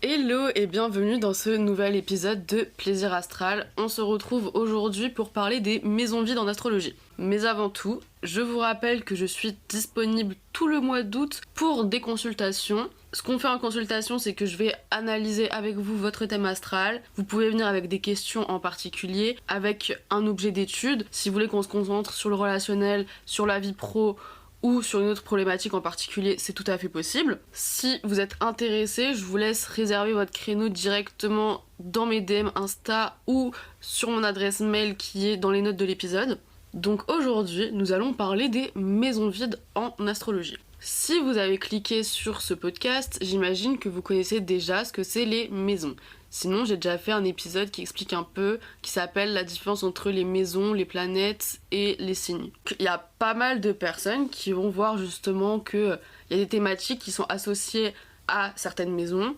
Hello et bienvenue dans ce nouvel épisode de Plaisir Astral. On se retrouve aujourd'hui pour parler des maisons vides en astrologie. Mais avant tout, je vous rappelle que je suis disponible tout le mois d'août pour des consultations. Ce qu'on fait en consultation, c'est que je vais analyser avec vous votre thème astral. Vous pouvez venir avec des questions en particulier, avec un objet d'étude. Si vous voulez qu'on se concentre sur le relationnel, sur la vie pro, ou sur une autre problématique en particulier, c'est tout à fait possible. Si vous êtes intéressé, je vous laisse réserver votre créneau directement dans mes DM Insta ou sur mon adresse mail qui est dans les notes de l'épisode. Donc aujourd'hui, nous allons parler des maisons vides en astrologie. Si vous avez cliqué sur ce podcast, j'imagine que vous connaissez déjà ce que c'est les maisons. Sinon, j'ai déjà fait un épisode qui explique un peu, qui s'appelle la différence entre les maisons, les planètes et les signes. Il y a pas mal de personnes qui vont voir justement qu'il y a des thématiques qui sont associées à certaines maisons.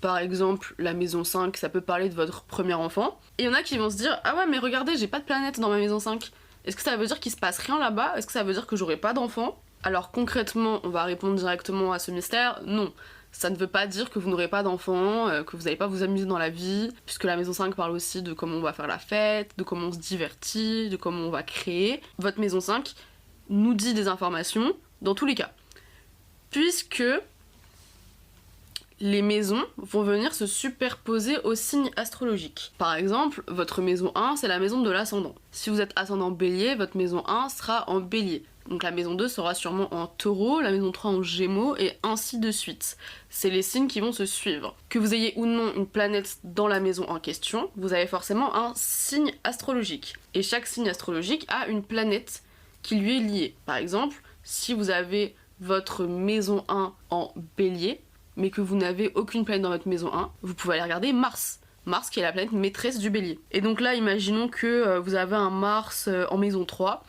Par exemple, la maison 5, ça peut parler de votre premier enfant. Et il y en a qui vont se dire « Ah ouais, mais regardez, j'ai pas de planète dans ma maison 5. Est-ce que ça veut dire qu'il se passe rien là-bas? Est-ce que ça veut dire que j'aurai pas d'enfant ?» Alors concrètement, on va répondre directement à ce mystère. Non. Ça ne veut pas dire que vous n'aurez pas d'enfants, que vous n'allez pas vous amuser dans la vie, puisque la maison 5 parle aussi de comment on va faire la fête, de comment on se divertit, de comment on va créer. Votre maison 5 nous dit des informations dans tous les cas. Puisque les maisons vont venir se superposer aux signes astrologiques. Par exemple, votre maison 1, c'est la maison de l'ascendant. Si vous êtes ascendant bélier, votre maison 1 sera en bélier. Donc la maison 2 sera sûrement en taureau, la maison 3 en gémeaux, et ainsi de suite. C'est les signes qui vont se suivre. Que vous ayez ou non une planète dans la maison en question, vous avez forcément un signe astrologique. Et chaque signe astrologique a une planète qui lui est liée. Par exemple, si vous avez votre maison 1 en bélier, mais que vous n'avez aucune planète dans votre maison 1, vous pouvez aller regarder Mars. Mars qui est la planète maîtresse du bélier. Et donc là, imaginons que vous avez un Mars en maison 3,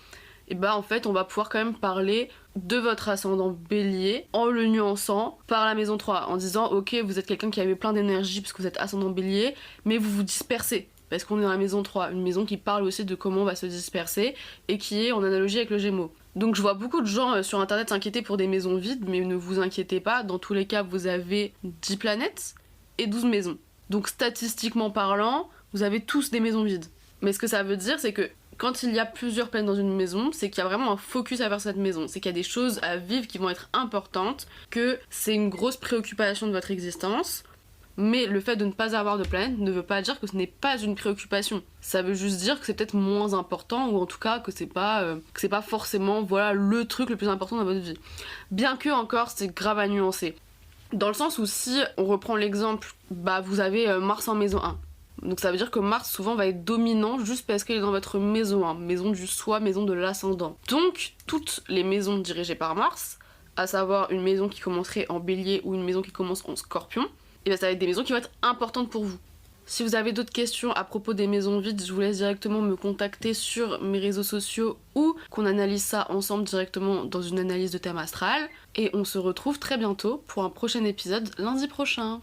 et bah en fait on va pouvoir quand même parler de votre ascendant bélier en le nuançant par la maison 3, en disant ok, vous êtes quelqu'un qui avait plein d'énergie parce que vous êtes ascendant bélier, mais vous vous dispersez. Parce qu'on est dans la maison 3, une maison qui parle aussi de comment on va se disperser et qui est en analogie avec le Gémeaux. Donc je vois beaucoup de gens sur internet s'inquiéter pour des maisons vides, mais ne vous inquiétez pas, dans tous les cas vous avez 10 planètes et 12 maisons. Donc statistiquement parlant, vous avez tous des maisons vides. Mais ce que ça veut dire, c'est que quand il y a plusieurs planètes dans une maison, c'est qu'il y a vraiment un focus à faire cette maison. C'est qu'il y a des choses à vivre qui vont être importantes, que c'est une grosse préoccupation de votre existence. Mais le fait de ne pas avoir de planète ne veut pas dire que ce n'est pas une préoccupation. Ça veut juste dire que c'est peut-être moins important, ou en tout cas que c'est pas forcément voilà, le truc le plus important dans votre vie. Bien que encore, c'est grave à nuancer. Dans le sens où si on reprend l'exemple, bah vous avez Mars en maison 1. Donc ça veut dire que Mars souvent va être dominant juste parce qu'elle est dans votre maison 1, maison du soi, maison de l'ascendant. Donc toutes les maisons dirigées par Mars, à savoir une maison qui commencerait en bélier ou une maison qui commence en scorpion, et bien ça va être des maisons qui vont être importantes pour vous. Si vous avez d'autres questions à propos des maisons vides, je vous laisse directement me contacter sur mes réseaux sociaux ou qu'on analyse ça ensemble directement dans une analyse de thème astral. Et on se retrouve très bientôt pour un prochain épisode lundi prochain.